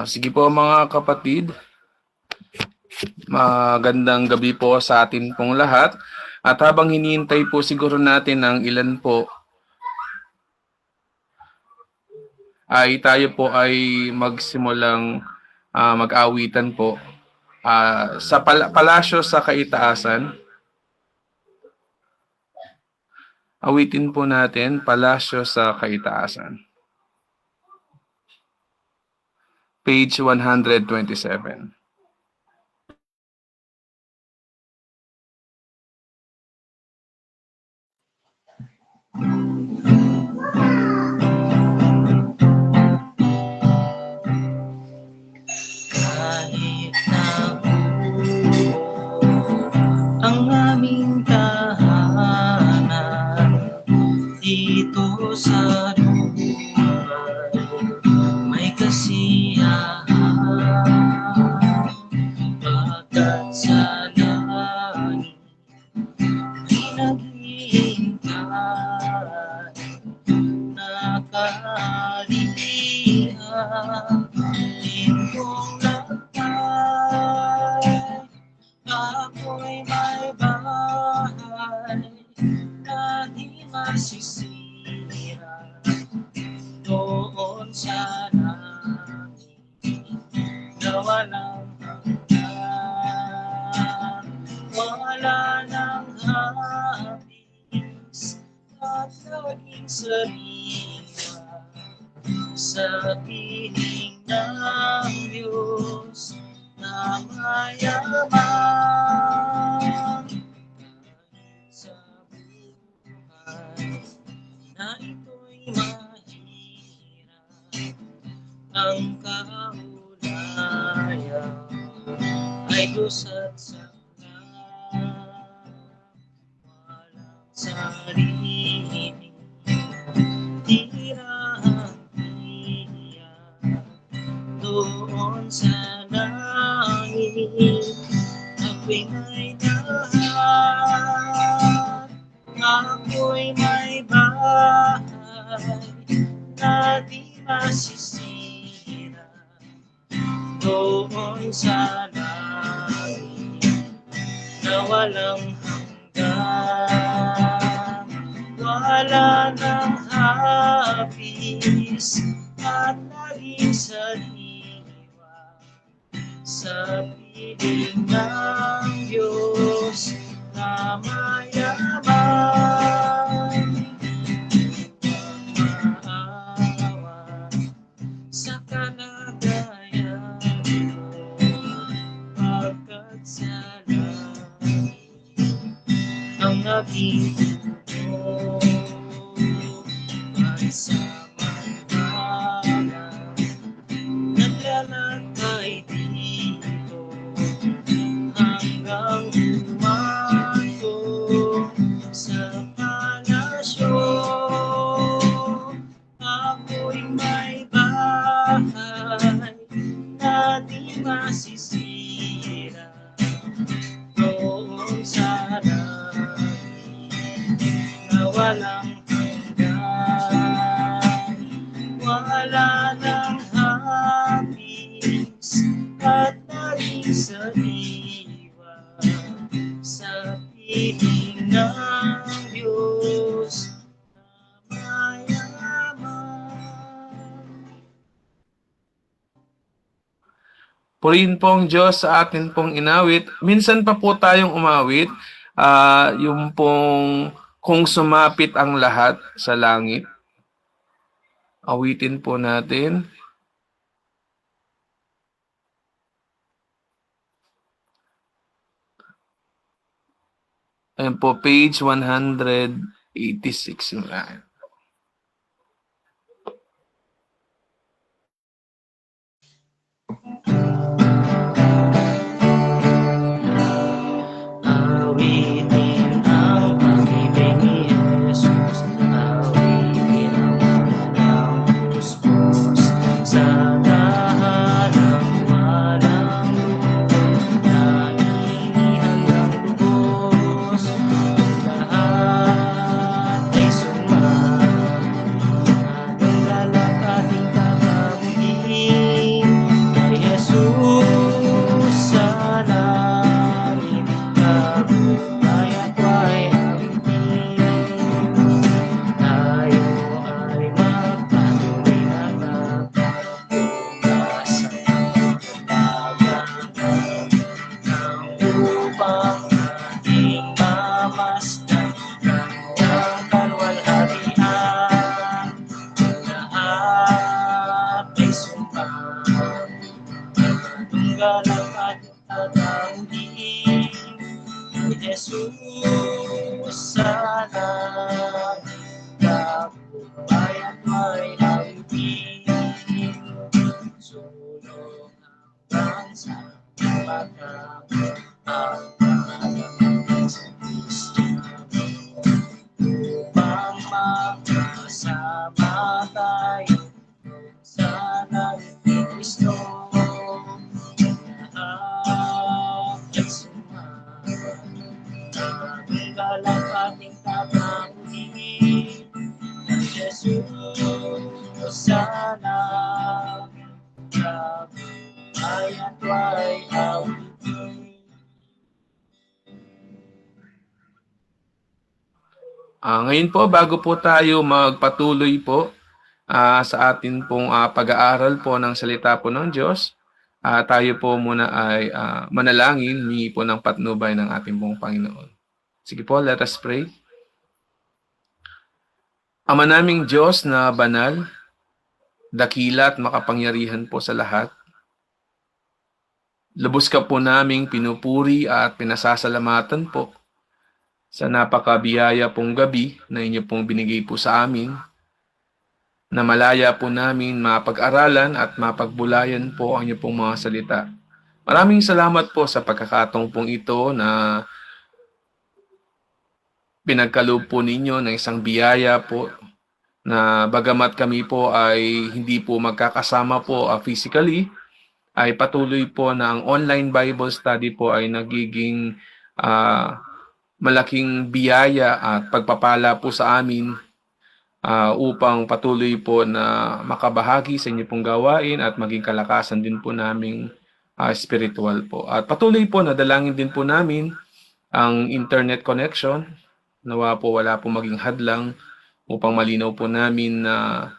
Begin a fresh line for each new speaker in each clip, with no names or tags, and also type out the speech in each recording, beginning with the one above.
Sige po mga kapatid, magandang gabi po sa atin pong lahat. At habang hinihintay po siguro natin ng ilan po, ay tayo po ay magsimulang mag-awitan po sa palasyo sa kaitaasan. Awitin po natin, Palasyo sa Kaitaasan. Page 127.
Kahit na ang aming tahanan dito sa lugar, may kasiyahan pagkat sa langit may naghihintay nakalihan lindong lakay. Ako'y may bahay na di masisira doon sa langit na walang hanggan, wala nang hapis at naging sariwa sa piling ng Diyos na mayaman. Sa buhay na ito'y mahirap, ang kaulayan ay lusat sa walang sarili, tirang tiyak doon sa langit. Ako'y may lahat, ako'y may bahay na di masisira doon sa langit na walang hanggan, wala nang hapis at naging sariwa sa piling ng Diyos na mayaman. Maawa sa kalagayan ko, pagkat sa langit ang aking tulong at samantala naglalakay dito hanggang humantong sa palasyo. Ako'y may bahay na di masisira doon sa langit na walang hanggan, wala nang hapis at naging sariwa sa piling ng Diyos na mayaman.
Purihin po ang Diyos sa atin pong inawit. Minsan pa po tayong umawit, yung pong kung sumapit ang lahat sa langit. Awitin po natin. Ayan po, page 186.
Awitin ang pag-ibig ni Jesus, awitin ang puspos sa dahalang walang lubos, nainihang ng lubos, lahat ay sumama. walang ating kakamuli. Jesus, sana ay at ay awitin.
Ngayon po, bago po tayo magpatuloy po sa atin pong pag-aaral po ng salita po ng Diyos, tayo po muna ay manalangin, humingi po ng patnubay ng ating pong Panginoon. Sige po, let us pray. Ama naming Diyos na banal, dakila at makapangyarihan po sa lahat, lubos ka po naming pinupuri at pinasasalamatan po sa napakabiyaya pong gabi na inyo pong binigay po sa amin, na malaya po namin mapag-aralan at mapagbulayan po ang inyo pong mga salita. Maraming salamat po sa pagkakataong pong ito na pinagkaloob po ninyo ng isang biyaya po na bagamat kami po ay hindi po magkakasama po physically, ay patuloy po na ang online Bible study po ay nagiging malaking biyaya at pagpapala po sa amin upang patuloy po na makabahagi sa inyo pong gawain at maging kalakasan din po naming spiritual po. At patuloy po na dalangin din po namin ang internet connection. Nawa po wala po maging hadlang upang malinaw po namin na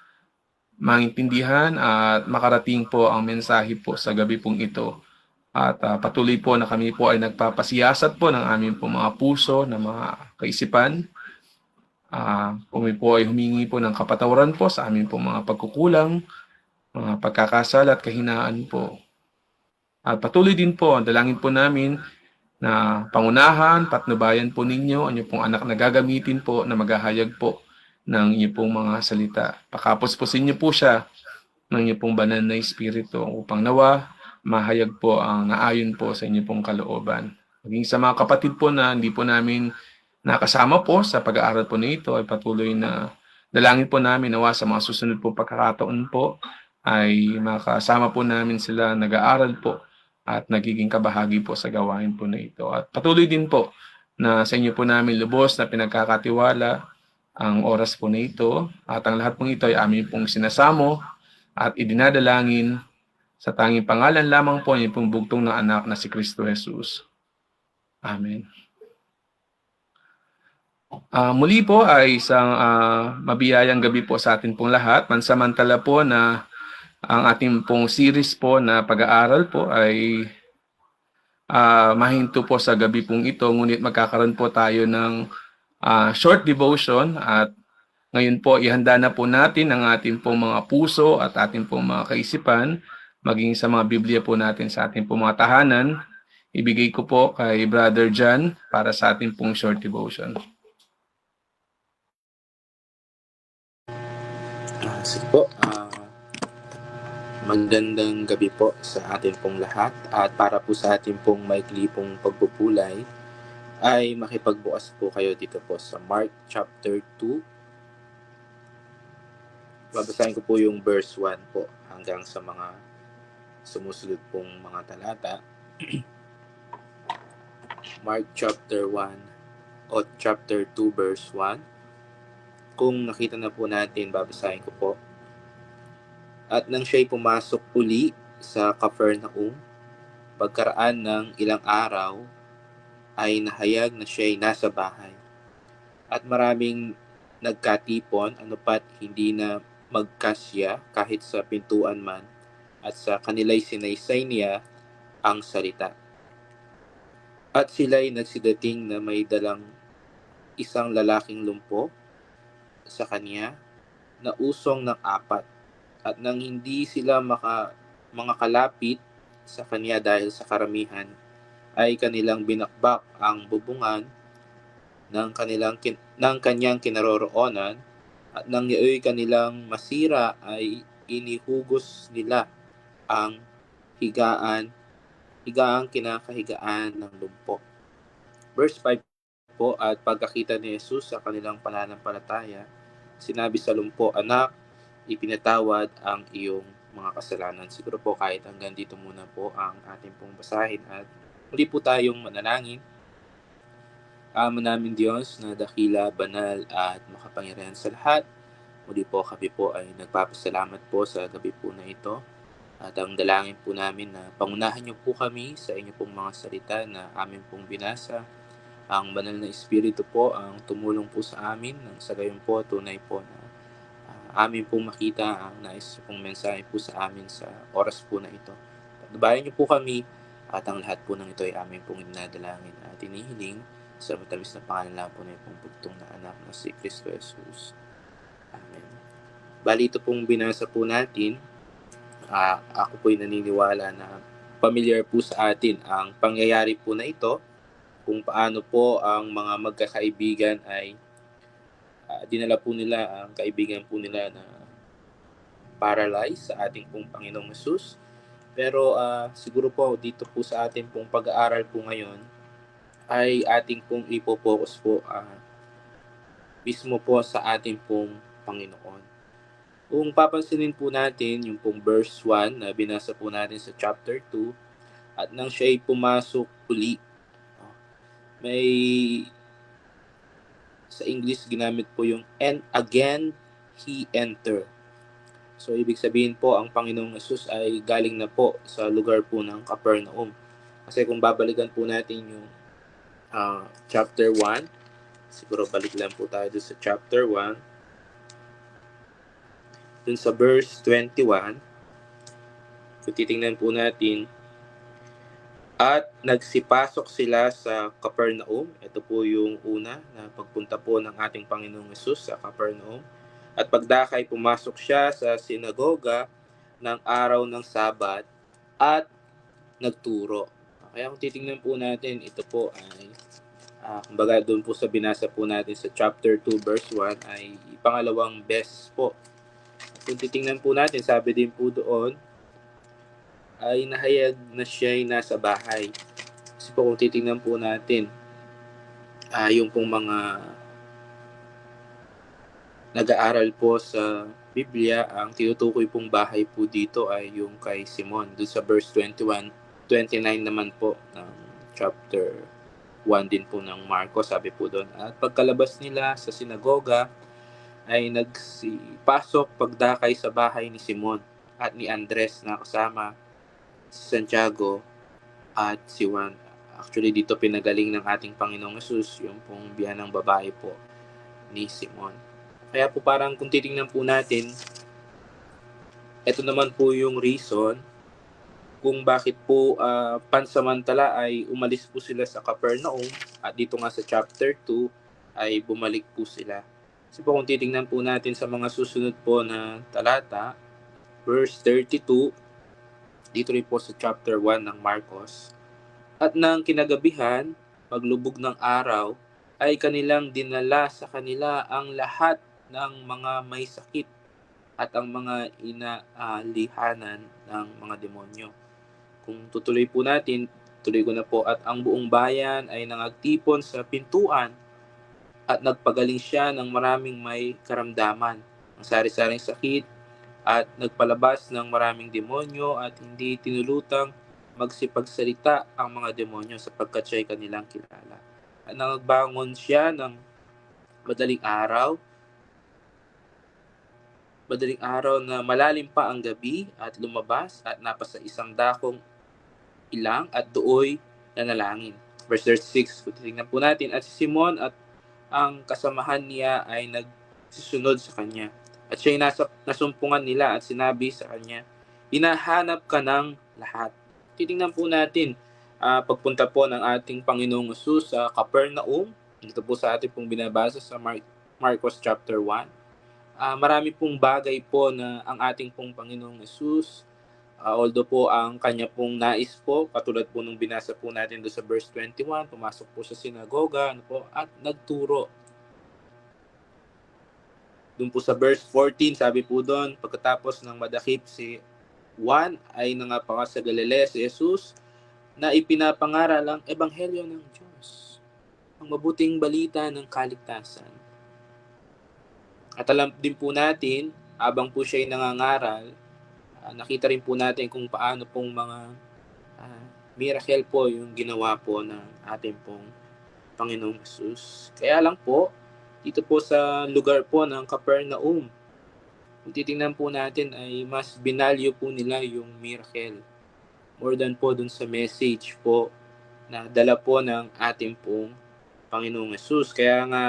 maintindihan at makarating po ang mensahe po sa gabi pong ito. At patuloy po na kami po ay nagpapasiyasat po ng aming po mga puso, ng mga kaisipan. Kami po ay humingi po ng kapatawaran po sa aming po mga pagkukulang, mga pagkakasala at kahinaan po. At patuloy din po, dalangin po namin na pangunahan, patnubayan po ninyo, ang inyong pong anak na gagamitin po na maghahayag po ng inyong pong mga salita. Pakapos-pusin niyo po siya ng inyong pong banal na espiritu upang nawa mahayag po ang naayon po sa inyong pong kalooban. Maging sa mga kapatid po na hindi po namin nakasama po sa pag-aaral po nito ay patuloy na dalangin po namin nawa sa mga susunod po pagkakataon po ay makasama po namin sila nag-aaral po at nagiging kabahagi po sa gawain po na ito. At patuloy din po na sa inyo po namin lubos na pinagkakatiwala ang oras po na ito at ang lahat pong ito ay amin pong sinasamo at idinadalangin sa tanging pangalan lamang po niyo pong bugtong na anak na si Kristo Jesus. Amen. Muli po ay isang mabiyayang gabi po sa atin pong lahat. Pansamantala po na ang ating pong series po na pag-aaral po ay mahinto po sa gabi pong ito. Ngunit magkakaroon po tayo ng short devotion at ngayon po ihanda na po natin ang ating pong mga puso at ating pong mga kaisipan maging sa mga Biblia po natin sa ating pong mga tahanan. Ibigay ko po kay Brother John para sa ating pong short devotion.
Sige po, magandang gabi po sa ating pong lahat at para po sa ating pong maikli pong pagpupulay ay makipagbukas po kayo dito po sa Mark chapter 2. Babasahin ko po yung verse 1 po hanggang sa mga sumusunod pong mga talata. Mark chapter 1 o chapter 2 verse 1. Kung nakita na po natin, babasahin ko po. At nang siya'y pumasok uli sa Capernaum, pagkaraan ng ilang araw, ay nahayag na siya'y nasa bahay. At maraming nagkatipon, anupat hindi na magkasya kahit sa pintuan man, at sa kanila'y sinaysay niya ang salita. At sila'y nagsidating na may dalang isang lalaking lumpo sa kanya na usong ng 4. At nang hindi sila mga kalapit sa kanya dahil sa karamihan, ay kanilang binakbak ang bubungan ng kanyang kinaroroonan, at nang iyo'y kanilang masira ay inihugos nila ang higaang kinakahigaan ng lumpo. Verse 5 po, at pagkakita ni Jesus sa kanilang pananampalataya, sinabi sa lumpo, "Anak, ipinatawad ang iyong mga kasalanan." Siguro po kahit hanggang dito muna po ang ating pong basahin at muli po tayong manalangin. Ama namin Diyos na dakila, banal at makapangyarihan sa lahat, muli po kami po ay nagpapasalamat po sa gabi po na ito. At ang dalangin po namin na pangunahan niyo po kami sa inyo pong mga salita na amin pong binasa. Ang banal na Espiritu po ang tumulong po sa amin nang sa gayon po tunay po na amin pong makita ang nais pong mensahe po sa amin sa oras po na ito. Pagbayan niyo po kami at ang lahat po ng ito ay amin pong dinadalangin at inihiling sa matamis na pangalan po na pong bugtong na anak na si Kristo Jesus. Amen. Bali ito pong binasa po natin, ako po'y naniniwala na familiar po sa atin ang pangyayari po na ito, kung paano po ang mga magkakaibigan ay dinala po nila ang kaibigan po nila na paralyzed sa ating pong Panginoong Hesus. Pero siguro po dito po sa ating pong pag-aaral po ngayon ay ating pong ipopokus po mismo po sa ating pong Panginoon. Kung papansinin po natin yung pong verse 1 na binasa po natin sa chapter 2, at nang siya'y pumasok uli, may sa English ginamit po yung and again he entered. So ibig sabihin po ang Panginoong Hesus ay galing na po sa lugar po ng Capernaum. Kasi kung babalikan po natin yung chapter 1, siguro balik lang po tayo sa chapter 1, dun sa verse 21, kung titingnan po natin, at nagsipasok sila sa Capernaum. Ito po yung una na pagpunta po ng ating Panginoong Hesus sa Capernaum. At pagdakay, pumasok siya sa sinagoga ng araw ng Sabat at nagturo. Kaya kung titingnan po natin, ito po ay, kumbaga doon po sa binasa po natin sa chapter 2 verse 1 ay pangalawang beses po. Kung titingnan po natin, sabi din po doon, ay nahayag na siya'y nasa bahay. Kasi po kung titingnan po natin, yung pong mga nag-aaral po sa Biblia, ang tinutukoy pong bahay po dito ay yung kay Simon. Doon sa verse 21, 29 naman po ng chapter 1 din po ng Marcos, sabi po doon. At pagkalabas nila sa sinagoga, ay nagsipasok pagdakay sa bahay ni Simon at ni Andres na kasama si Santiago at si Juan. Actually, dito pinagaling ng ating Panginoong Hesus yung pong biyanang babae po ni Simon. Kaya po parang kung titingnan po natin, ito naman po yung reason kung bakit po pansamantala ay umalis po sila sa Capernaum at dito nga sa chapter 2 ay bumalik po sila. Kasi po kung titingnan po natin sa mga susunod po na talata, verse 32, dito rin po sa chapter 1 ng Marcos, at nang kinagabihan, paglubog ng araw, ay kanilang dinala sa kanila ang lahat ng mga may sakit at ang mga inaalihanan ng mga demonyo. Kung tutuloy po natin, tuloy ko na po, at ang buong bayan ay nangagtipon sa pintuan at nagpagaling siya ng maraming may karamdaman, ang sari-saring sakit, at nagpalabas ng maraming demonyo at hindi tinulutang magsipagsalita ang mga demonyo sapagkat siya'y kanilang kilala. At nagbangon siya ng madaling araw na malalim pa ang gabi at lumabas at napasa isang dakong ilang at dooy nanalangin. Verse 36, kung titignan po natin, at si Simon at ang kasamahan niya ay nagsisunod sa kanya. At siya'y nasumpungan nila at sinabi sa kanya, hinahanap ka ng lahat. Titingnan po natin, pagpunta po ng ating Panginoong Hesus sa Capernaum, dito po sa ating pong binabasa sa Marcos chapter 1. Marami pong bagay po na ang ating pong Panginoong Hesus, although po ang kanya pong nais po, katulad po nung binasa po natin doon sa verse 21, pumasok po sa sinagoga at nagturo. Doon po sa verse 14, sabi po doon, pagkatapos ng madakip si Juan ay nangapanga sa Galilea si Jesus na ipinapangaral ang ebanghelyo ng Diyos, ang mabuting balita ng kaligtasan. At alam din po natin, habang po siya ay nangangaral, nakita rin po natin kung paano pong mga miracle po yung ginawa po ng ating pong Panginoong Hesus. Kaya lang po, dito po sa lugar po ng Capernaum, kung titingnan po natin ay mas binalyo po nila yung miracle. More than po dun sa message po na dala po ng ating pong Panginoong Hesus. Kaya nga,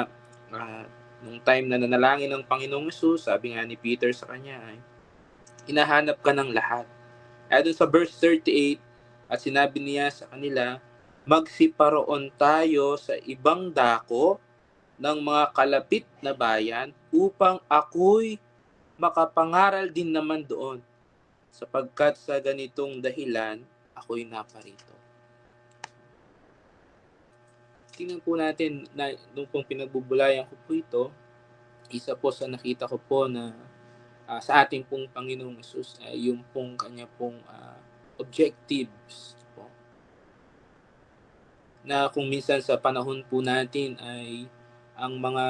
nung time na nanalangin ng Panginoong Hesus, sabi nga ni Peter sa kanya ay, hinahanap ka ng lahat. Kaya dun sa verse 38, at sinabi niya sa kanila, magsiparoon tayo sa ibang dako ng mga kalapit na bayan upang ako'y makapangaral din naman doon, sapagkat sa ganitong dahilan ako'y naparito. Tingnan po natin na nung pong pinagbubulayan ko po ito, isa po sa nakita ko po na sa ating pong Panginoong Hesus ay yung pong kanya pong objectives po. Na kung minsan sa panahon po natin ay ang mga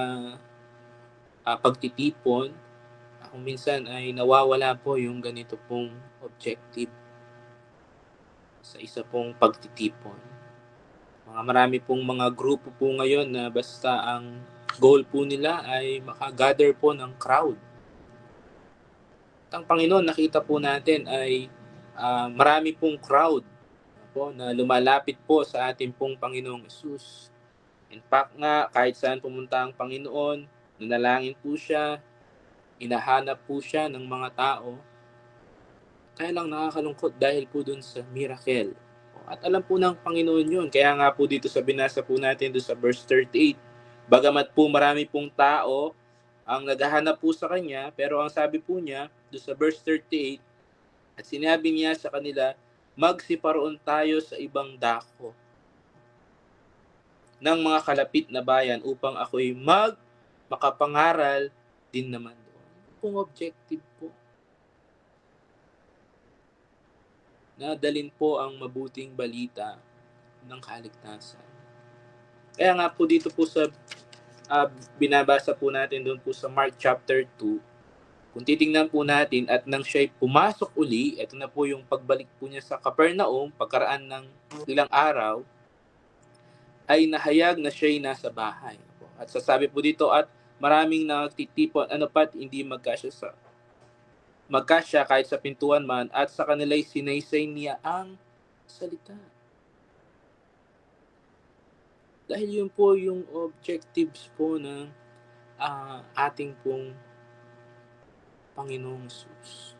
pagtitipon, kung minsan ay nawawala po yung ganito pong objective sa isa pong pagtitipon. Marami pong mga grupo po ngayon na basta ang goal po nila ay makagather po ng crowd. At ang Panginoon, nakita po natin ay marami pong crowd po na lumalapit po sa ating pong Panginoong Hesus. In fact nga, kahit saan pumunta ang Panginoon, nanalangin po siya, hinahanap po siya ng mga tao. Kaya lang nakakalungkot dahil po dun sa miracle. At alam po ng Panginoon yun. Kaya nga po dito sa binasa po natin doon sa verse 38, bagamat po marami pong tao ang naghahanap po sa Kanya, pero ang sabi po niya doon sa verse 38, at sinabi niya sa kanila, magsiparoon tayo sa ibang dako ng mga kalapit na bayan upang ako'y makapangaral din naman doon. Kung objective po, na dalin po ang mabuting balita ng kaligtasan. Kaya nga po dito po sa binabasa po natin doon po sa Mark chapter 2, kung titingnan po natin at nang siya'y pumasok uli, ito na po yung pagbalik po niya sa Capernaum, pagkaraan ng ilang araw, ay nahayag na siya'y nasa bahay. At sasabi po dito, at maraming nagtitipon, hindi magkasya kahit sa pintuan man, at sa kanila'y sinaysay niya ang salita. Dahil yun po yung objectives po ng ating pong Panginoong Hesus.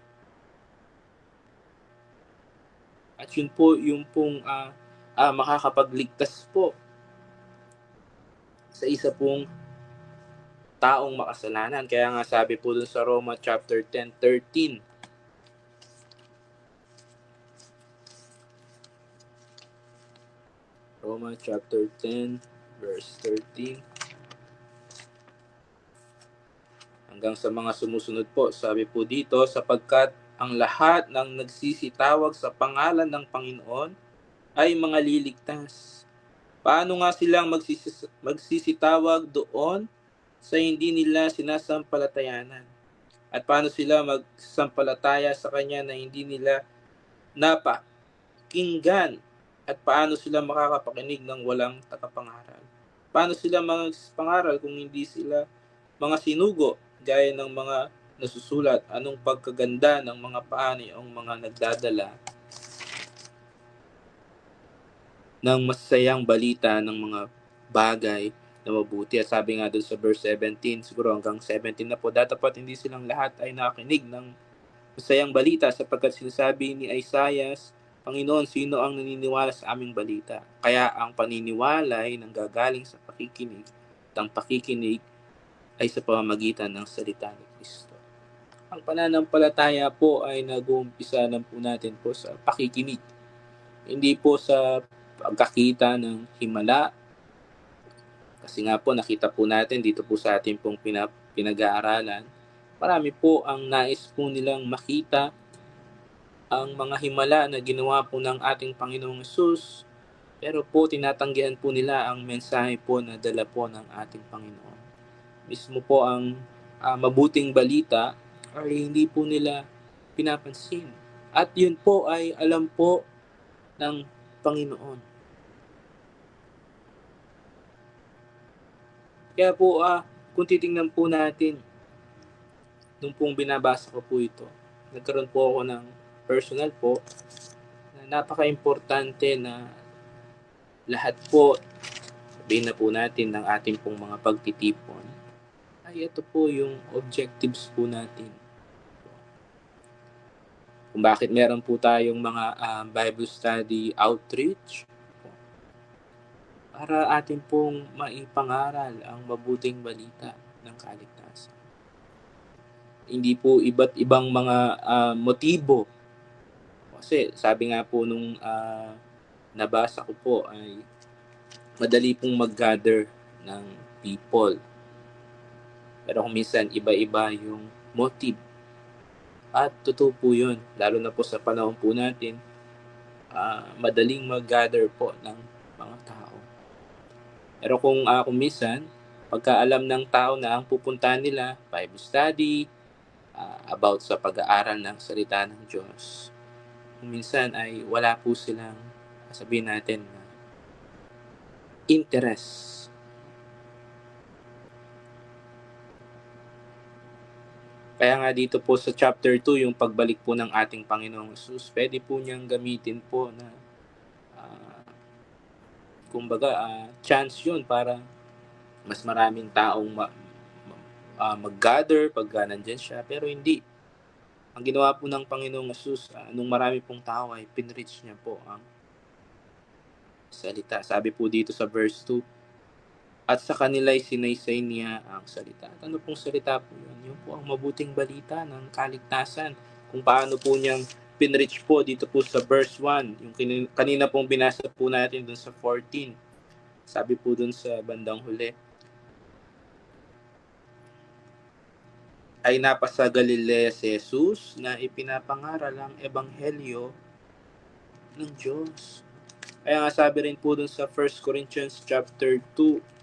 At yun po yung pong makakapagligtas po sa isa pong taong makasalanan. Kaya nga sabi po dun sa Roma chapter 10:13, Roma chapter 10 verse 13 hanggang sa mga sumusunod po, sabi po dito, sapagkat ang lahat ng nagsisitawag sa pangalan ng Panginoon ay mga liligtas. Paano nga silang magsisitawag doon sa hindi nila sinasampalatayanan? At paano sila magsampalataya sa Kanya na hindi nila napakinggan? At paano sila makakapakinig ng walang tagapangaral? Paano sila magpangaral kung hindi sila mga sinugo gaya ng mga nasusulat? Anong pagkaganda ng mga paani ang mga nagdadala ng masayang balita ng mga bagay na mabuti. At sabi nga doon sa verse 17, siguro hanggang 17 na po, dapat hindi silang lahat ay nakinig ng masayang balita, sapagkat sinasabi ni Isaiah, Panginoon, sino ang naniniwala sa aming balita? Kaya ang paniniwala ay nanggagaling sa pakikinig, at ang pakikinig ay sa pamamagitan ng salita ni Kristo. Ang pananampalataya po ay nag-uumpisa lang po natin po sa pakikinig. Hindi po sa pagkakita ng himala. Kasi nga po nakita po natin dito po sa ating pong pinag-aaralan, marami po ang nais po nilang makita ang mga himala na ginawa po ng ating Panginoong Hesus, pero po tinatanggihan po nila ang mensahe po na dala po ng ating Panginoon. Mismo po ang mabuting balita ay hindi po nila pinapansin. At yun po ay alam po ng Panginoon. Kaya po, kung titingnan po natin, nung pong binabasa ko po ito, nagkaroon po ako ng personal po, na napaka-importante na lahat po, sabihin na po natin ng ating pong mga pagtitipon, ay ito po yung objectives po natin. Kung bakit meron po tayong mga Bible study outreach, para atin pong maipangaral ang mabuting balita ng kaligtasan. Hindi po iba't ibang mga motibo. Kasi sabi nga po nung nabasa ko po ay madali pong mag-gather ng people. Pero kung minsan iba-iba yung motive. At totoo po yun, lalo na po sa panahon po natin, madaling mag-gather po ng mga tao. Pero kung minsan, pagka alam ng tao na ang pupuntahan nila, Bible study, about sa pag-aaral ng salita ng Diyos, kung minsan ay wala po silang, sabihin natin, interest. Kaya nga dito po sa chapter 2, yung pagbalik po ng ating Panginoong Jesus, pwede po niyang gamitin po na kumbaga chance yun para mas maraming taong mag-gather pag nandyan siya. Pero hindi. Ang ginawa po ng Panginoong Jesus, nung marami pong tao ay pinreach niya po ang salita. Sabi po dito sa verse 2, at sa kanila'y sinaysay niya ang salita. At ano pong salita po yun? Yun po ang mabuting balita ng kaligtasan. Kung paano po niyang pinreach po dito po sa verse 1. Yung kanina pong binasa po natin dun sa 14. Sabi po dun sa bandang huli, ay napasa Galilea si Jesus na ipinapangaral ang ebanghelyo ng Diyos. Kaya nga sabi rin po dun sa 1 Corinthians chapter 2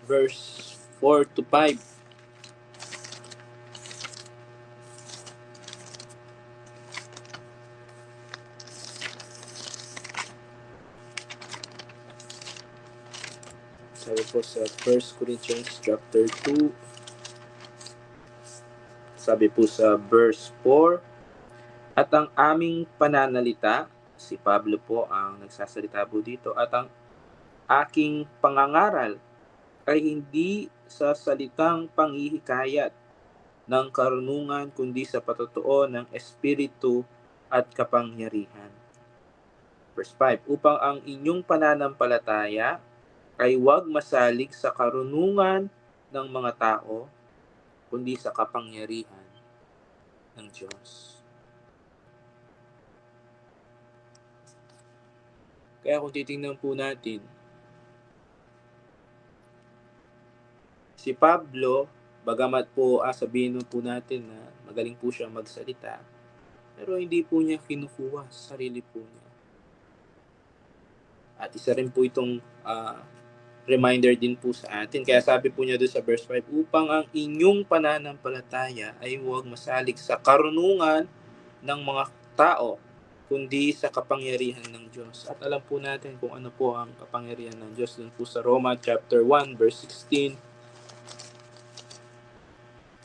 verse 4 to 5. Sabi po sa 1 Corinthians chapter 2, sabi po sa verse 4, at ang aming pananalita, si Pablo po ang nagsasalita po dito, at ang aking pangangaral ay hindi sa salitang panghihikayat ng karunungan, kundi sa patotoo ng Espiritu at kapangyarihan. Verse 5, upang ang inyong pananampalataya ay huwag masalig sa karunungan ng mga tao, kundi sa kapangyarihan ng Diyos. Kaya kung titingnan po natin, si Pablo, bagamat po sabihin po natin na magaling po siya magsalita, pero hindi po niya kinukuha sa sarili po niya. At isa rin po itong reminder din po sa atin. Kaya sabi po niya doon sa verse 5, upang ang inyong pananampalataya ay huwag masalig sa karunungan ng mga tao, kundi sa kapangyarihan ng Diyos. At alam po natin kung ano po ang kapangyarihan ng Diyos doon po sa Roma chapter 1 verse 16.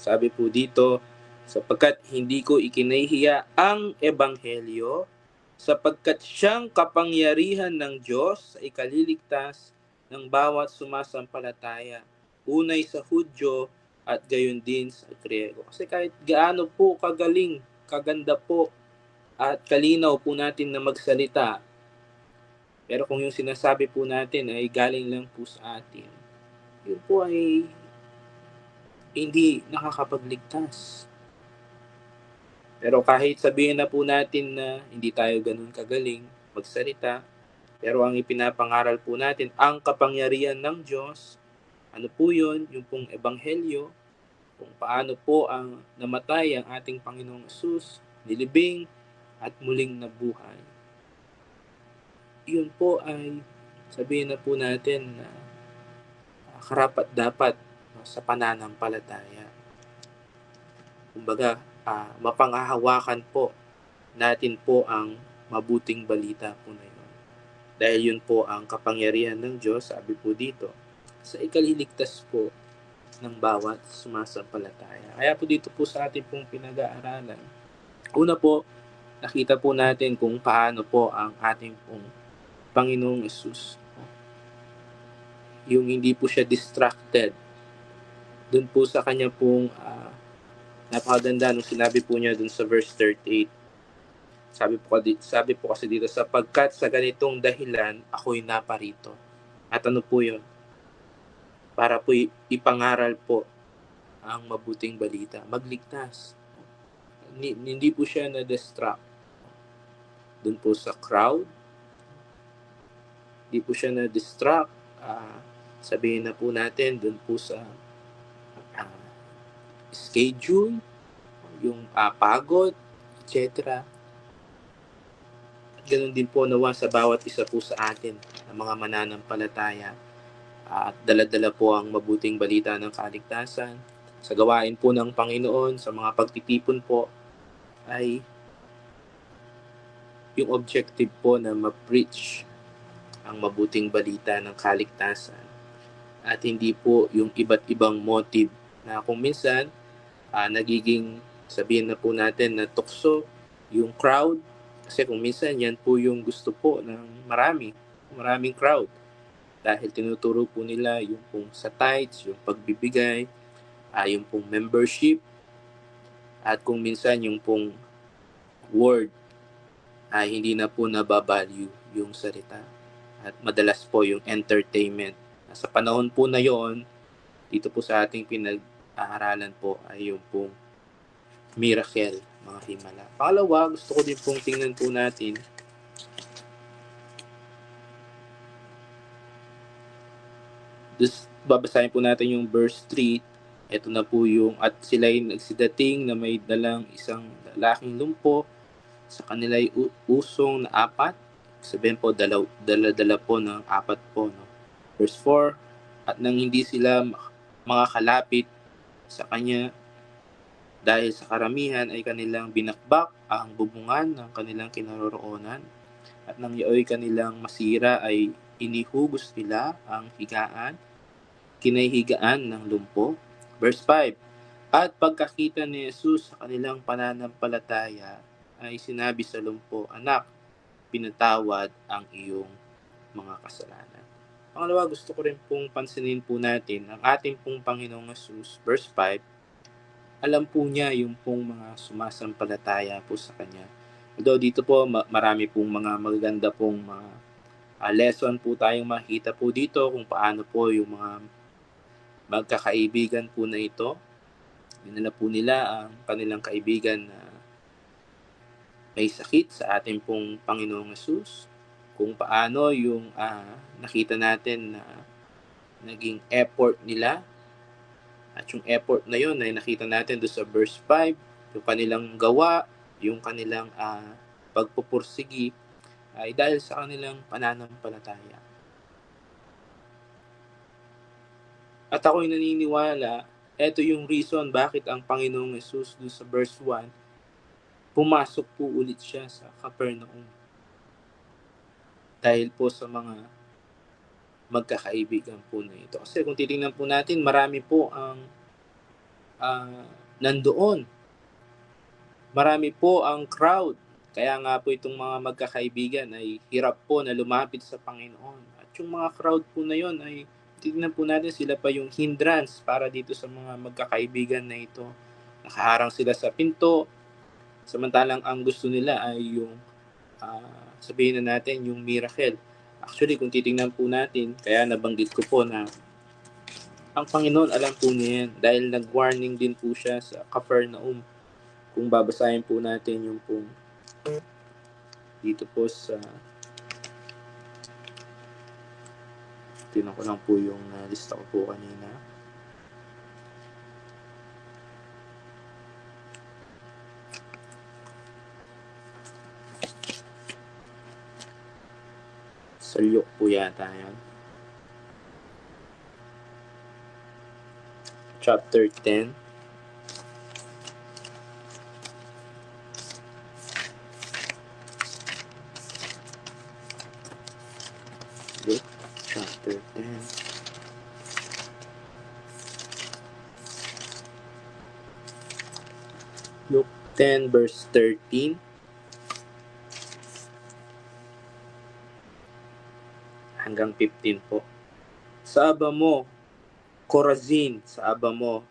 Sabi po dito, sapagkat hindi ko ikinahihiya ang ebanghelyo, sapagkat siyang kapangyarihan ng Diyos sa ikaliligtas ng bawat sumasampalataya, unay sa Hudyo at gayon din sa Griego. Kasi kahit gaano po kagaling, kaganda po, at kalinaw po natin na magsalita, pero kung yung sinasabi po natin ay galing lang po sa atin, yun po ay hindi nakakapagligtas. Pero kahit sabihin na po natin na hindi tayo ganun kagaling magsalita, pero ang ipinapangaral po natin, ang kapangyarihan ng Diyos, ano po yun? Yung pong ebanghelyo, kung paano po ang namatay ang ating Panginoong Jesus, nilibing at muling nabuhay. Yun po ay sabihin na po natin na karapat dapat sa pananampalataya. Kumbaga, mapanghahawakan po natin po ang mabuting balita po na yun. Dahil yun po ang kapangyarihan ng Diyos, sabi po dito, sa ikaliligtas po ng bawat sumasampalataya. Kaya po dito po sa ating pong pinag-aaralan, una po, nakita po natin kung paano po ang ating pong Panginoong Yesus, yung hindi po siya distracted dun po sa kanya pong napakaganda nung sinabi po niya dun sa verse 38. Sabi po kasi dito, sapagkat sa ganitong dahilan ako'y naparito. At ano po yun? Para po ipangaral po ang mabuting balita, magligtas. Hindi po siya na-distract dun po sa crowd. Hindi po siya na-distract. Sabihin na po natin dun po sa schedule, yung pagod, etc. Ganun din po nawa sa bawat isa po sa atin ng mga mananampalataya. At dala-dala po ang mabuting balita ng kaligtasan. Sa gawain po ng Panginoon, sa mga pagtitipon po, ay yung objective po na ma-preach ang mabuting balita ng kaligtasan. At hindi po yung iba't ibang motive na kung minsan nagiging, sabihin na po natin na tukso yung crowd. Kasi kung minsan yan po yung gusto po ng maraming crowd. Dahil tinuturo po nila yung pong sa tithes, yung pagbibigay, yung pong membership, at kung minsan yung pong word ay hindi na po nababalue yung salita. At madalas po yung entertainment. Sa panahon po na yon, dito po sa ating pinag-aaralan po ay yung pong miracle, mga himala. Pangalawa, gusto ko din pong tingnan po natin babasahin po natin yung verse 3. Ito na po yung, at sila'y nagsidating na may dalang isang lalaking lumpo, sa kanila'y usong na 4. Sabihin po, dala po ng 4 po. No? Verse 4, at nang hindi sila mga kalapit sa kanya, dahil sa karamihan ay kanilang binakbak ang bubungan ng kanilang kinaroroonan, at nang yaoy kanilang masira ay inihugos nila ang kinaihigaan ng lumpo. Verse 5, at pagkakita ni Jesus sa kanilang pananampalataya, ay sinabi sa lumpo, anak, pinatawad ang iyong mga kasalanan. Pangalawa, gusto ko rin pong pansinin po natin ang ating pong Panginoong Jesus. Verse 5, alam po niya yung pong mga sumasampalataya po sa Kanya. Although dito po marami pong mga magaganda pong mga lesson po tayong makita po dito kung paano po yung mga magkakaibigan po na ito, dinala po nila ang kanilang kaibigan na may sakit sa ating pong Panginoong Jesus. Kung paano yung nakita natin na naging effort nila, at yung effort na yun ay nakita natin doon sa verse 5, yung kanilang gawa, yung kanilang pagpupursigi ay dahil sa kanilang pananampalataya. At ako'y naniniwala, ito yung reason bakit ang Panginoong Jesus doon sa verse 1, pumasok po ulit siya sa Capernaum. Dahil po sa mga magkakaibigan po na ito. Kasi kung titingnan po natin, marami po ang nandoon. Marami po ang crowd. Kaya nga po itong mga magkakaibigan ay hirap po na lumapit sa Panginoon. At yung mga crowd po na yon ay tignan po natin, sila pa yung hindrance para dito sa mga magkakaibigan na ito. Nakaharang sila sa pinto, samantalang ang gusto nila ay yung sabihin na natin yung miracle. Actually, kung titingnan po natin, kaya nabanggit ko po na ang Panginoon alam po niya yan dahil nag-warning din po siya sa Capernaum. Kung babasahin po natin yung po dito po sa tinan ko lang po yung lista ko po kanina. Sa Luke po yata yan. Chapter 10. Luke chapter 10. Luke 10 verse 13 hanggang 15 po. Sa aba mo, Corazin, sa aba mo,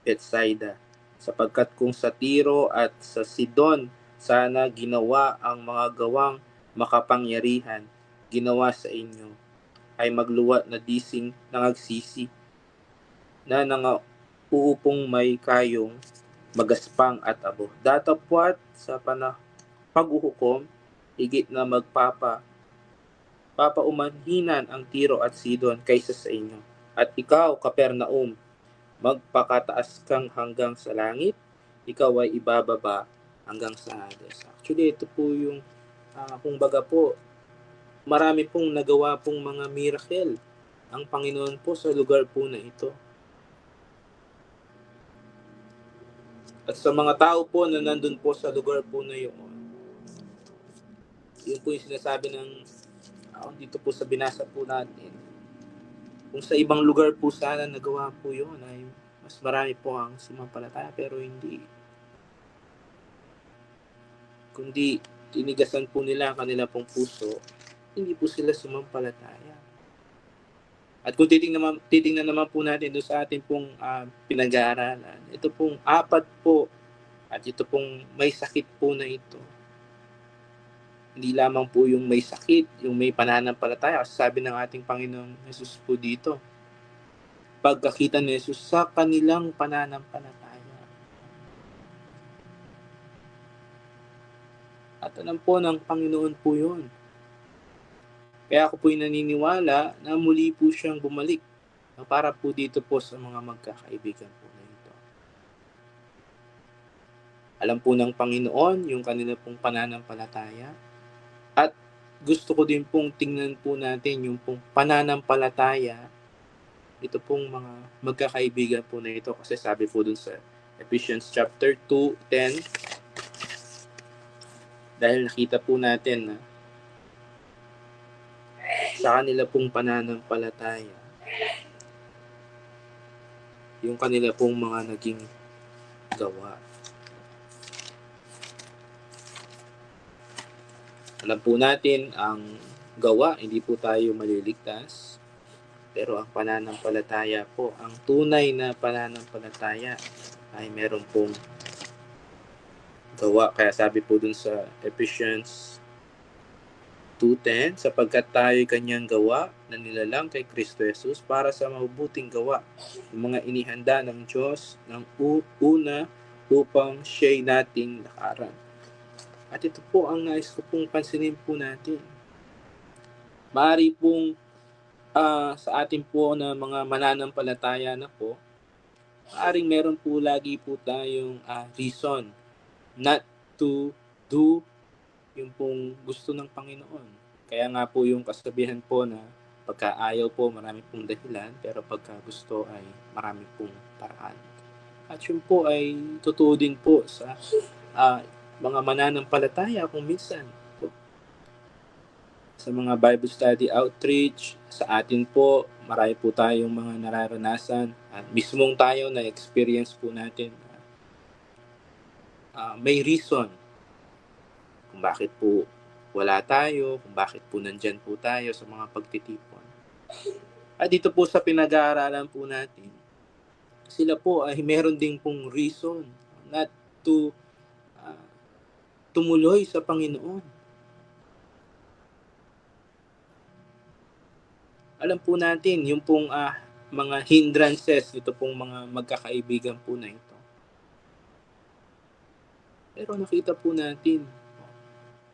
Bethsaida, sapagkat kung sa Tiro at sa Sidon sana ginawa ang mga gawang makapangyarihan ginawa sa inyo, ay magluwat na dising nangagsisi na uupong may kayong magaspang at abo. Datapwat sa paghuhukom, higit na papaumanhinan ang Tiro at Sidon kaysa sa inyo. At ikaw, Kapernaum, magpakataas kang hanggang sa langit, ikaw ay ibababa hanggang sa Hades. Actually, ito po yung, kung baga po, marami pong nagawa pong mga miracle ang Panginoon po sa lugar po na ito. At sa mga tao po na nandun po sa lugar po na yun po yung sinasabi ng dito po sa binasa po natin. Kung sa ibang lugar po sana nagawa po yun, ay mas marami po ang sumampalataya, pero hindi. Kundi tinigasan po nila ang kanila pong puso, hindi po sila sumampalataya. At kung titingnan naman po natin doon sa ating pong pinag-aaralan, ito pong apat po, at ito pong may sakit po na ito. Hindi lamang po yung may sakit, yung may pananampalataya. Kasi sabi ng ating Panginoong Jesus po dito, pagkakita ni Jesus sa kanilang pananampalataya. At alam po ng Panginoon po yun. Kaya ako po'y naniniwala na muli po siyang bumalik para po dito po sa mga magkakaibigan po na ito. Alam po ng Panginoon yung kanila pong pananampalataya. At gusto ko din pong tingnan po natin yung pong pananampalataya ito pong mga magkakaibigan po na ito, kasi sabi po dun sa Ephesians chapter 2:10, dahil nakita po natin na sa kanila pong pananampalataya yung kanila pong mga naging gawa. Alam po natin ang gawa, hindi po tayo maliligtas. Pero ang pananampalataya po, ang tunay na pananampalataya ay meron pong gawa. Kaya sabi po dun sa Ephesians 2:10, sapagkat tayo'y kanyang gawa na nilalang kay Kristo Jesus para sa mabubuting gawa, yung mga inihanda ng Diyos ng una upang siya'y nating lakaran. At ito po ang nais ko pong pansinin po natin. Maaari pong sa atin po na mga mananampalataya na po, maaaring meron po lagi po tayong reason not to do yung pong gusto ng Panginoon. Kaya nga po yung kasabihan po na pagka ayaw po marami pong dahilan, pero pagka gusto ay marami pong paraan. At yun po ay totoo din po sa mga mananampalataya kung minsan sa mga Bible study outreach, sa atin po, marami po tayong mga nararanasan at mismong tayo na experience po natin. May reason kung bakit po wala tayo, kung bakit po nandyan po tayo sa mga pagtitipon. At dito po sa pinag-aaralan po natin, sila po ay meron din pong reason not to tumuloy sa Panginoon. Alam po natin yung pong mga hindrances nito pong mga magkakaibigan po na ito. Pero nakita po natin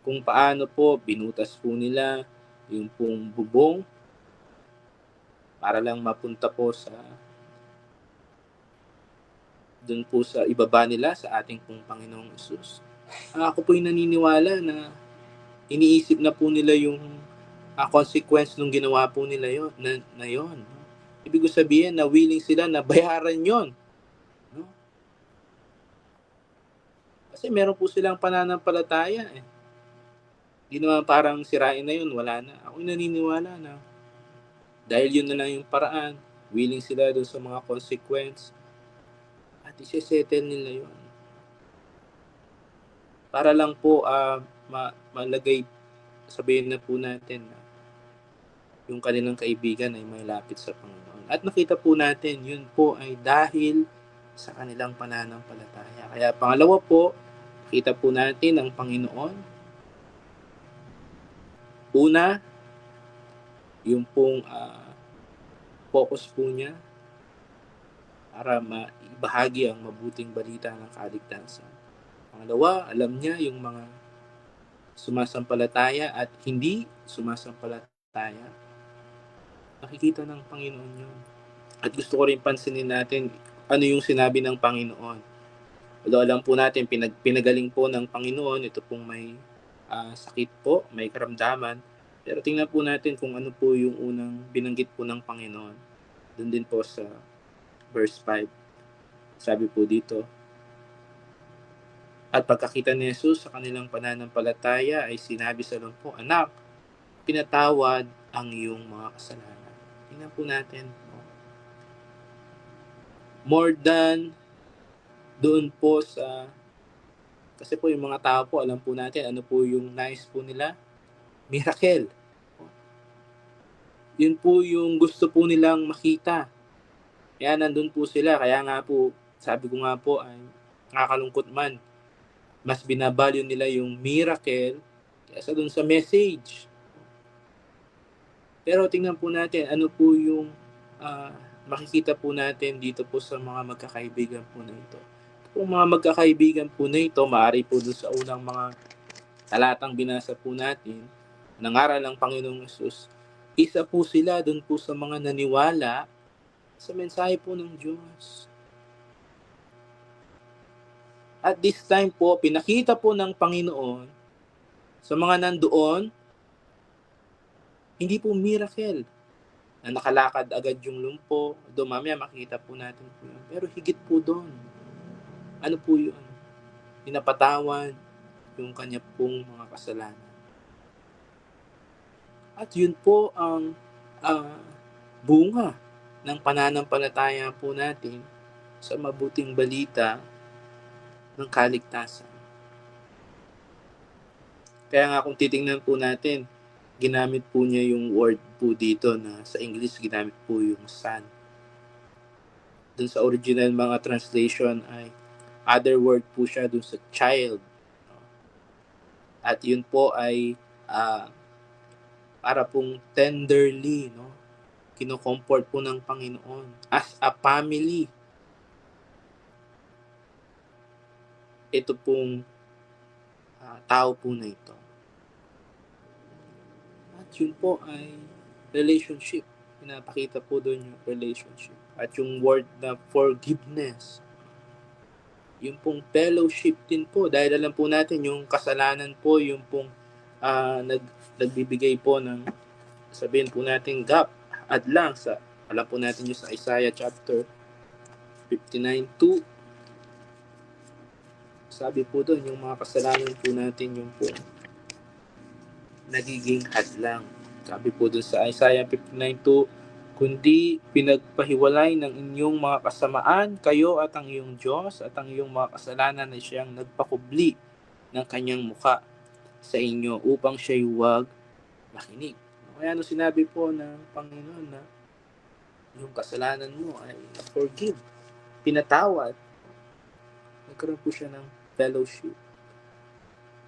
kung paano po binutas po nila yung pong bubong para lang mapunta po sa dun po sa ibaba nila sa ating pong Panginoong Jesus. Ako po'y naniniwala na iniisip na po nila yung consequence nung ginawa po nila yon na yon. Ibig sabihin na willing sila na bayaran yon. No? Kasi meron po silang pananampalataya eh. Di naman parang sirain na yun, wala na. Ako'y naniniwala na dahil yun na lang yung paraan, willing sila doon sa mga consequence at isi-settle nila yun. para lang po malagay, sabihin na po natin na yung kanilang kaibigan ay may lapit sa Panginoon. At nakita po natin, yun po ay dahil sa kanilang pananampalataya. Kaya pangalawa po, kita po natin ang Panginoon. Una, yung pong focus po niya para maibahagi ang mabuting balita ng kaligtasan. Pangalawa, alam niya yung mga sumasampalataya at hindi sumasampalataya. Nakikita ng Panginoon yun. At gusto ko rin pansinin natin ano yung sinabi ng Panginoon. Although alam po natin, pinagaling po ng Panginoon, ito pong may sakit po, may karamdaman. Pero tingnan po natin kung ano po yung unang binanggit po ng Panginoon. Doon din po sa verse 5. Sabi po dito, at pagkakita ni Jesus sa kanilang pananampalataya ay sinabi sa lumpo, anak, pinatawad ang iyong mga kasalanan. Tingnan po natin. More than doon po sa, kasi po yung mga tao po, alam po natin ano po yung nais po nila, miracle. Yun po yung gusto po nilang makita. Kaya nandun po sila, kaya nga po, sabi ko nga po, ay nakakalungkot man, mas binabalyo nila yung miracle kaysa dun sa message. Pero tingnan po natin, ano po yung makikita po natin dito po sa mga magkakaibigan po na ito. Kung mga magkakaibigan po na ito, maaari po doon sa unang mga talatang binasa po natin, nangaral ng Panginoong Hesus, isa po sila doon po sa mga naniwala sa mensahe po ng Diyos. At this time po, pinakita po ng Panginoon sa mga nandoon, hindi po miracle na nakalakad agad yung lumpo. Doon mamaya makita po natin po yun. Pero higit po doon. Ano po yun? Pinapatawan yung kanya pong mga kasalanan. At yun po ang bunga ng pananampalataya po natin sa mabuting balita ng kaligtasan. Kaya nga kung titingnan po natin, ginamit po niya yung word po dito na sa English ginamit po yung son. Dun sa original mga translation ay other word po siya dun sa child. At yun po ay para pong tenderly, no? Kino-comfort po ng Panginoon as a family. Ito pong tao po na ito. At yun po ay relationship. Pinapakita po doon yung relationship. At yung word na forgiveness. Yung pong fellowship din po. Dahil alam po natin yung kasalanan po, yung pong nagbibigay po ng, sabihin po natin, gap at lang sa, alam po natin yung sa Isaiah chapter 59:2. Sabi po doon, yung mga kasalanan po natin, yung po nagiging hadlang. Sabi po doon sa Isaiah 59:2, kundi pinagpahiwalay ng inyong mga kasamaan, kayo at ang iyong Diyos at ang iyong mga kasalanan ay siyang nagpakubli ng kanyang muka sa inyo upang siya'y huwag makinig. Kaya ano sinabi po ng Panginoon na yung kasalanan mo ay forgive, pinatawad. Nagkaroon po siya ng fellowship.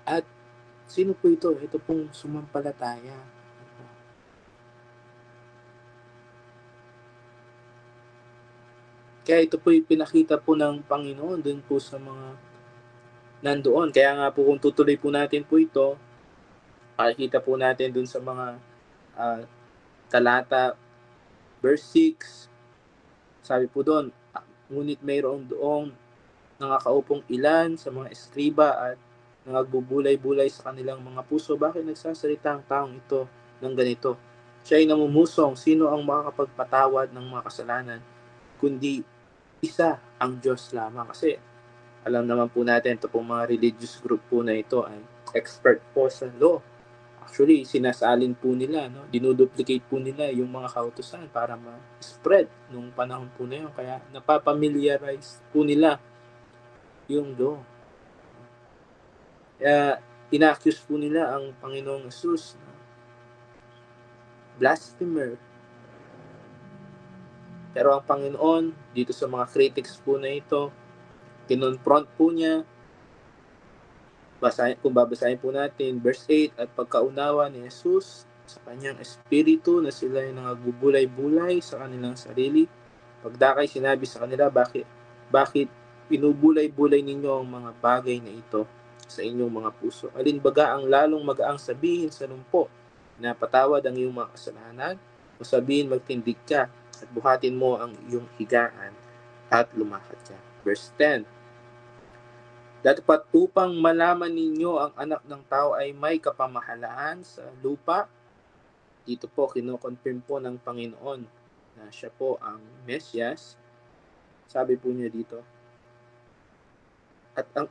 At sino po ito? Ito pong sumampalataya. Kaya ito po pinakita po ng Panginoon dun po sa mga nandoon. Kaya nga po kung tutuloy po natin po ito, makikita po natin dun sa mga talata verse 6, sabi po doon, ngunit mayroon doong nakakaupong ilan sa mga eskriba at nagbubulay-bulay sa kanilang mga puso. Bakit nagsasalita ang taong ito ng ganito? Siya ay namumusong, sino ang makakapagpatawad ng mga kasalanan kundi isa ang Diyos lamang. Kasi alam naman po natin, ito pong mga religious group po na ito ay expert po sa law. Actually, sinasalin po nila, no? Dinuduplicate po nila yung mga kautusan para ma-spread nung panahon po na yun. Kaya napapamiliarize po nila yung law. ina-accuse po nila ang Panginoong Jesus na blasphemer. Pero ang Panginoon, dito sa mga critics po na ito, kinonfront po niya. Kung babasahin po natin, verse 8, at pagkaunawa ni Jesus sa kanyang espiritu na sila ay nangagbubulay-bulay sa kanilang sarili, pagdakay sinabi sa kanila, bakit pinubulay-bulay ninyo ang mga bagay na ito sa inyong mga puso? Alin baga ang lalong magaang sabihin sa lumpo na patawad ang iyong mga kasalanan, o sabihin magtindig ka at buhatin mo ang iyong higaan at lumakad ka. Verse 10, dapat upang malaman ninyo ang anak ng tao ay may kapamahalaan sa lupa. Dito po kino-confirm po ng Panginoon na siya po ang Mesyas. Sabi po niya dito, at ang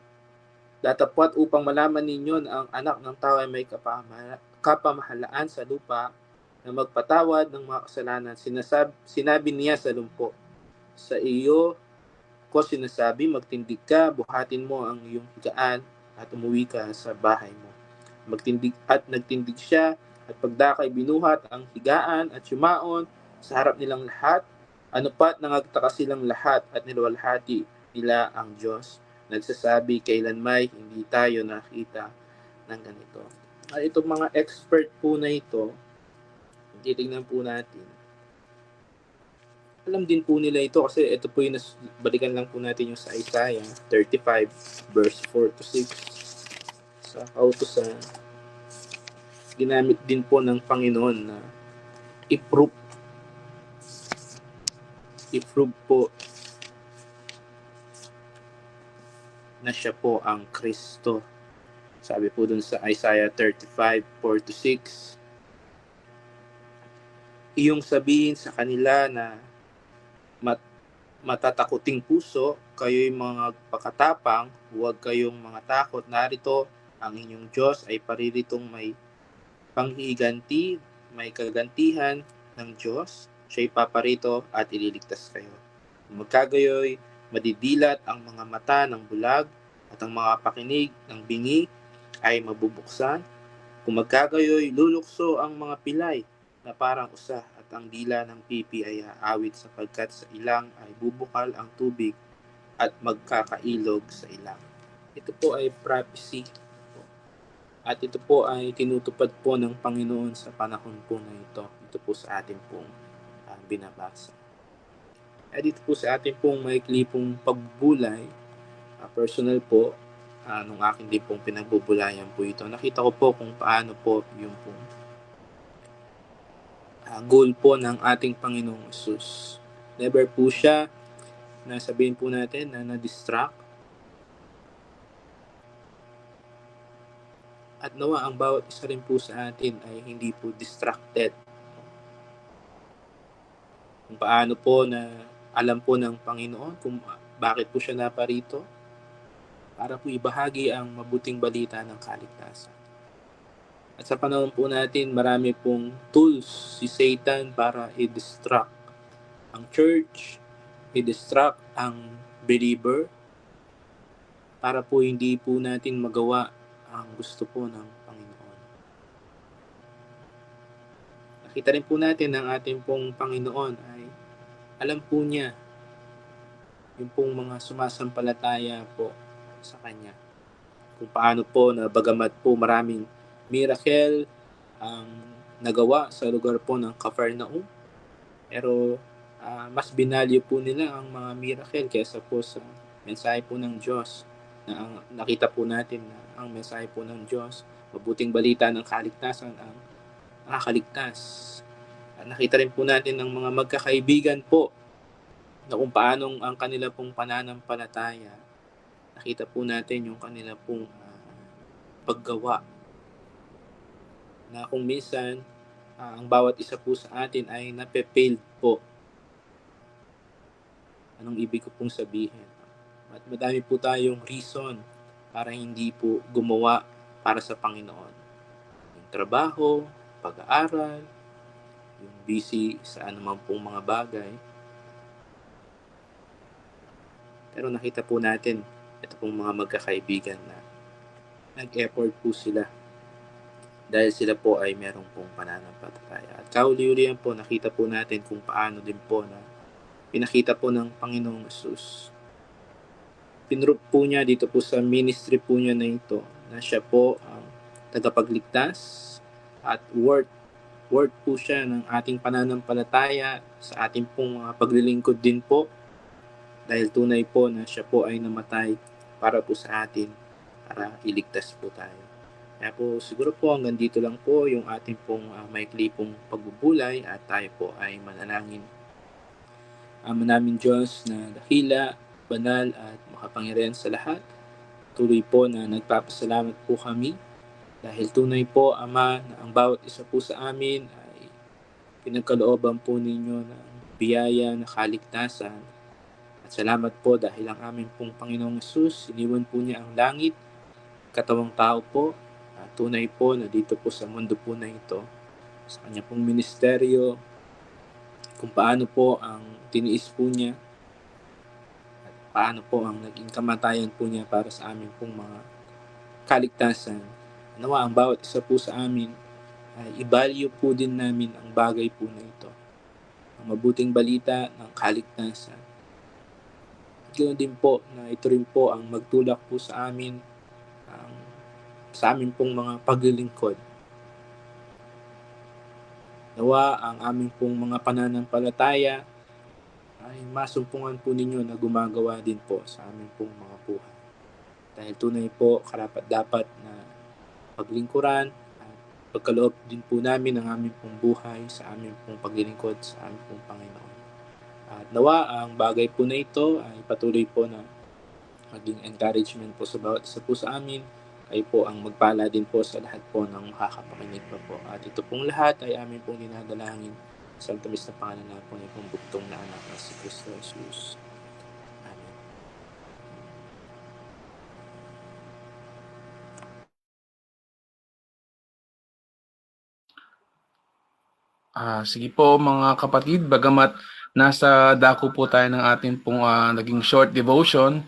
datapwat upang malaman ninyo na ang anak ng tao ay may kapamahalaan sa lupa na magpatawad ng mga kasalanan. Sinabi niya sa lumpo, sa iyo ko sinasabi, magtindig ka, buhatin mo ang iyong higaan at umuwi ka sa bahay mo. Nagtindig siya, at pagdakay binuhat ang higaan at yumaon sa harap nilang lahat. Ano pat nangagtaka silang lahat at niluwalhati nila ang Diyos. Nagsasabi, kailanmay hindi tayo nakita ng ganito. At itong mga expert po na ito, titignan po natin. Alam din po nila ito kasi ito po yung balikan lang po natin yung sa Isaiah 35 verse 4 to 6 sa kautusan. Ginamit din po ng Panginoon na i-prove po na siya po ang Kristo. Sabi po dun sa Isaiah 35 4 to 6, iyong sabihin sa kanila na matatakuting puso, kayo'y mga pakatapang, huwag kayong mga takot. Narito, ang inyong Diyos ay pariritong may panghiganti, may kagantihan ng Diyos. Siya'y paparito at ililigtas kayo. Kung magkagayoy, madidilat ang mga mata ng bulag at ang mga pakinig ng bingi ay mabubuksan. Kung magkagayoy, lulukso ang mga pilay na parang usa at ang dila ng pipi ay aawit sapagkat sa ilang ay bubukal ang tubig at magkakailog sa ilang. Ito po ay prophecy at ito po ay tinutupad po ng Panginoon sa panahon po na ito. Ito po sa ating pong binabasa. At dito po sa ating pong maikli pong pagbulay, personal po, nung akin din pong pinagbubulayan po ito, nakita ko po kung paano po yung pong goal po ng ating Panginoong Jesus. Never po siya na sabihin po natin na na-distract. At nawa ang bawat isa rin po sa atin ay hindi po distracted. Kung paano po na alam po ng Panginoon kung bakit po siya naparito para po ibahagi ang mabuting balita ng kaligtasan. At sa panahon po natin, marami pong tools si Satan para i-distract ang church, i-distract ang believer, para po hindi po natin magawa ang gusto po ng Panginoon. Nakita rin po natin ang ating pong Panginoon ay alam po niya yung pong mga sumasampalataya po sa Kanya. Kung paano po na bagamat po maraming miracle ang nagawa sa lugar po ng Capernaum, pero mas binalyo po nila ang mga miracle kaysa po sa mensahe po ng Diyos na ang nakita po natin na ang mensahe po ng Diyos, mabuting balita ng kaligtasan ang nakakaligtas. At nakita rin po natin ng mga magkakaibigan po na kung paanong ang kanila pong pananampalataya, nakita po natin yung kanila pong paggawa na kung minsan ang bawat isa po sa atin ay nape-failed po. Anong ibig ko pong sabihin? At madami po tayong reason para hindi po gumawa para sa Panginoon. Yung trabaho, pag-aaral, yung busy sa anumang pong mga bagay. Pero nakita po natin ito pong mga magkakaibigan na nag-effort po sila dahil sila po ay merong pong pananampalataya. At kauli-ulihan po, nakita po natin kung paano din po na pinakita po ng Panginoong Yesus. Pinroof po niya dito po sa ministry po niya na ito na siya po ang tagapagligtas at worth po siya ng ating pananampalataya sa ating pong mga paglilingkod din po dahil tunay po na siya po ay namatay para po sa atin, para iligtas po tayo. Kaya po siguro po hanggang dito lang po yung ating pong maikli pong pagbubulay at tayo po ay manalangin. Ama namin Diyos na dakila, banal at makapangyarihan sa lahat, tuloy po na nagpapasalamat po kami dahil tunay po Ama na ang bawat isa po sa amin ay pinagkalooban po ninyo ng biyaya na kaligtasan. At salamat po dahil ang aming pong Panginoong Yesus, iniwan po niya ang langit, katawang tao po, at tunay po na dito po sa mundo po na ito, sa kanya pong ministeryo, kung paano po ang tiniis po niya, at paano po ang naging kamatayan po niya para sa aming pong mga kaligtasan. Nawa ang bawat isa po sa amin ay i-value po din namin ang bagay po na ito, ang mabuting balita ng kaligtasan. Ganoon din po na ito rin po ang magtulak po sa amin sa amin pong mga paglilingkod. Nawa ang aming pong mga pananampalataya ay masumpungan po ninyo na gumagawa din po sa aming pong mga buhay. Dahil tunay po karapat-dapat na paglingkuran at pagkaloob din po namin ang aming pong buhay sa aming pong paglilingkod sa aming pong Panginoon. At nawa ang bagay po na ito ay patuloy po na maging encouragement po sa bawat isa po sa amin. Kayo po ang magpala din po sa lahat po ng makakapakinig pa po. At ito pong lahat ay amin pong dinadalangin sa tamis na pangalan na po niya pong bugtong na anak na si Kristo Jesus. Amen.
Sige po mga kapatid, bagamat nasa dako po tayo ng ating pong naging short devotion,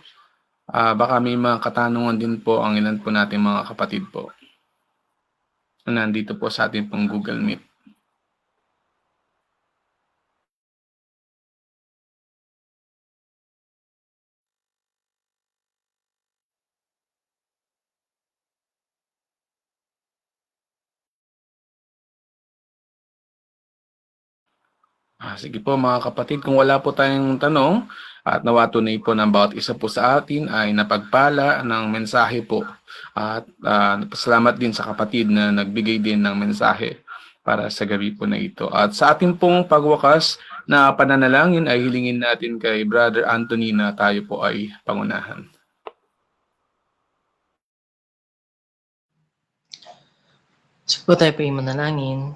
baka may mga katanungan din po ang ilan po natin mga kapatid po. Nandito po sa ating pong Google Meet. Sige po mga kapatid, kung wala po tayong tanong at nawa tunay po ng bawat isa po sa atin ay napagpala ng mensahe po. At salamat din sa kapatid na nagbigay din ng mensahe para sa gabi po na ito. At sa ating pong pagwakas na pananalangin ay hilingin natin kay Brother Anthony na tayo po ay pangunahan.
So po tayo po yung manalangin.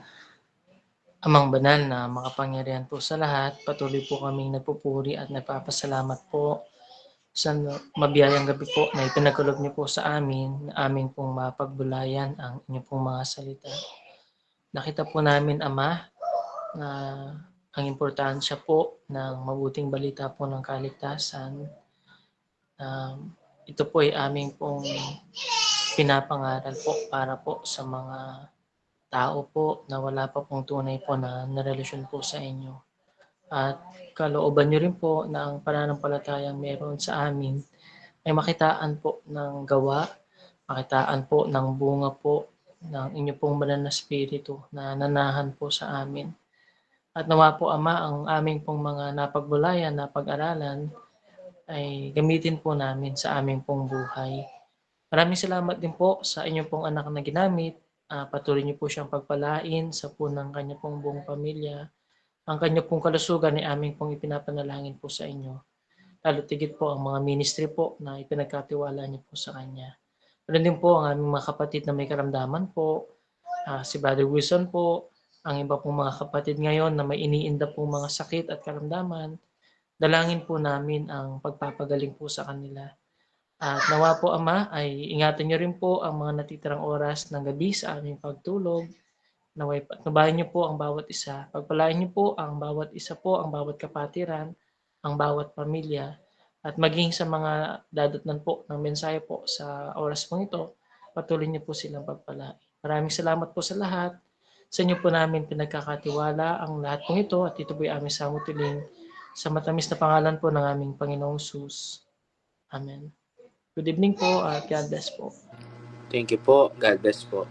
Amang banal na makapangyarihan po sa lahat, patuloy po kaming nagpupuri at nagpapasalamat po sa mabiyayang gabi po na ipinagkaloob niyo po sa amin na aming pong mapagbulayan ang inyong pong mga salita. Nakita po namin, Ama, na ang importansya po ng mabuting balita po ng kaligtasan. Ito po ay aming pong pinapangaral po para po sa mga tao po na wala pa pong tunay po na narelasyon po sa inyo. At kalooban nyo rin po na ang pananampalatayang meron sa amin ay makitaan po ng gawa, makitaan po ng bunga po ng inyo pong banal na spirito na nanahan po sa amin. At nawa po Ama, ang aming pong mga napagbulayan, napag-aralan ay gamitin po namin sa aming pong buhay. Maraming salamat din po sa inyong pong anak na ginamit. Patuloy niyo po siyang pagpalain sa po ng kanya pong buong pamilya. Ang kanya pong kalusugan ay aming pong ipinapanalangin po sa inyo. Lalo tigit po ang mga ministry po na ipinagkatiwala niyo po sa kanya. Ganun din po ang aming mga kapatid na may karamdaman po. Si Brother Wilson po, ang iba pong mga kapatid ngayon na may iniinda pong mga sakit at karamdaman. Dalangin po namin ang pagpapagaling po sa kanila. At nawa po Ama ay ingatan niyo rin po ang mga natitirang oras ng gabi sa aming pagtulog. Naway patnubayan niyo po ang bawat isa. Pagpalain niyo po ang bawat isa po, ang bawat kapatiran, ang bawat pamilya. At maging sa mga dadatnan po ng mensahe po sa oras pong ito, patuloy niyo po silang pagpalain. Maraming salamat po sa lahat. Sa inyo po namin pinagkakatiwala ang lahat pong ito at ito po'y aming samutiling sa matamis na pangalan po ng aming Panginoong Jesus. Amen. Good evening po at God bless po.
Thank you po. God bless po.